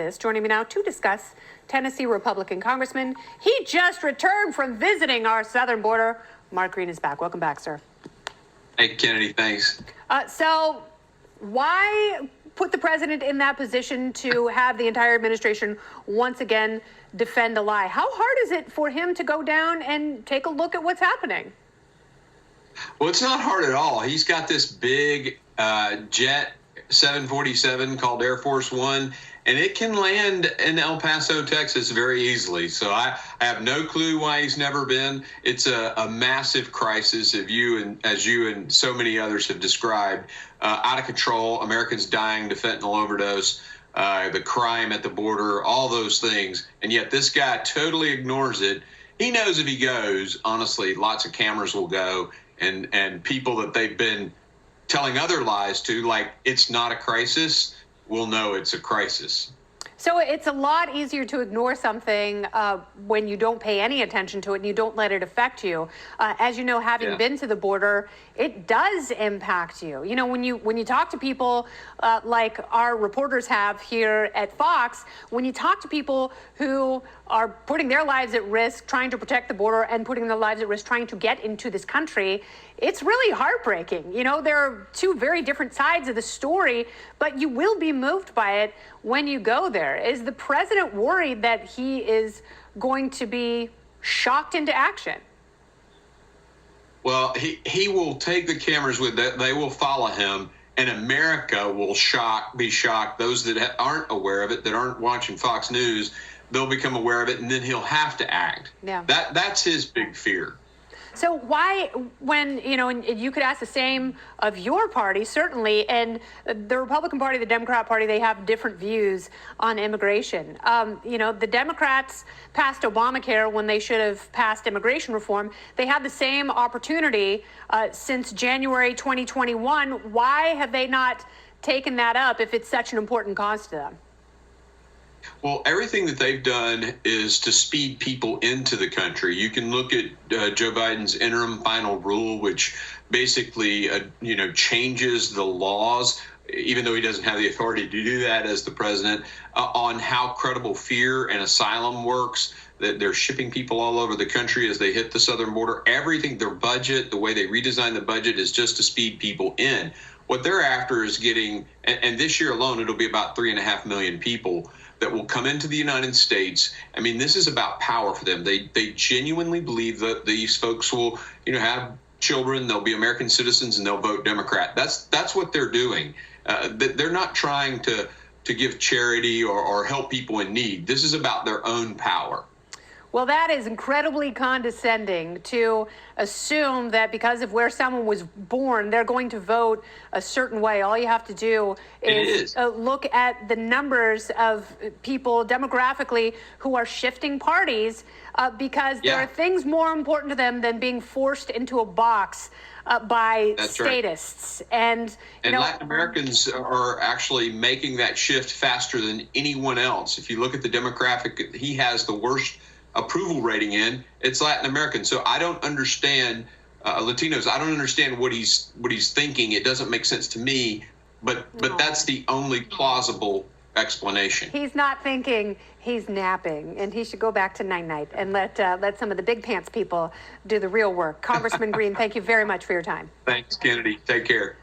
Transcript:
Joining me now to discuss Tennessee Republican Congressman. He just returned from visiting our southern border. Mark Green is back. Welcome back, sir. Hey, Kennedy, thanks. So why put the president in that position to have the entire administration once again defend a lie? How hard is it for him to go down and take a look at what's happening? Well, it's not hard at all. He's got this big jet 747 called Air Force One, and it can land in El Paso, Texas very easily. So I have no clue why he's never been. It's a massive crisis, as you and so many others have described, out of control, Americans dying to fentanyl overdose, the crime at the border, all those things. And yet this guy totally ignores it. He knows if he goes, honestly, lots of cameras will go, and people that they've been telling other lies to, like it's not a crisis, will know it's a crisis. So it's a lot easier to ignore something when you don't pay any attention to it and you don't let it affect you. As you know, having been to the border, it does impact you. You know, when you talk to people like our reporters have here at Fox, when you talk to people who are putting their lives at risk trying to protect the border and putting their lives at risk trying to get into this country, it's really heartbreaking. You know, there are two very different sides of the story, but you will be moved by it when you go there. Is the president worried that he is going to be shocked into action? Well, he will take the cameras with that. They will follow him, and America will be shocked. Those that aren't aware of it, that aren't watching Fox News, they'll become aware of it, and then he'll have to act. Yeah. That's his big fear. So why, when, you know, and you could ask the same of your party, certainly, and the Republican Party, the Democrat Party, they have different views on immigration. You know, the Democrats passed Obamacare when they should have passed immigration reform. They had the same opportunity since January 2021. Why have they not taken that up if it's such an important cause to them? Well, everything that they've done is to speed people into the country. You can look at Joe Biden's interim final rule, which basically, changes the laws, even though he doesn't have the authority to do that as the president, on how credible fear and asylum works, that they're shipping people all over the country as they hit the southern border. Everything, their budget, the way they redesign the budget is just to speed people in. What they're after is getting, and this year alone, it'll be about 3.5 million people that will come into the United States. I mean, this is about power for them. They genuinely believe that these folks will, have children, they'll be American citizens, and they'll vote Democrat. That's what they're doing. They're not trying to give charity or help people in need. This is about their own power. Well, that is incredibly condescending to assume that because of where someone was born, they're going to vote a certain way. All you have to do is look at the numbers of people demographically who are shifting parties because there are things more important to them than being forced into a box by statists. Right. And Latin Americans are actually making that shift faster than anyone else. If you look at the demographic, he has the worst approval rating in, it's Latin American. So I don't understand Latinos. I don't understand what he's thinking. It doesn't make sense to me, but that's the only plausible explanation. He's not thinking, he's napping, and he should go back to night-night and let some of the big pants people do the real work. Congressman Green, thank you very much for your time. Thanks, Kennedy. Take care.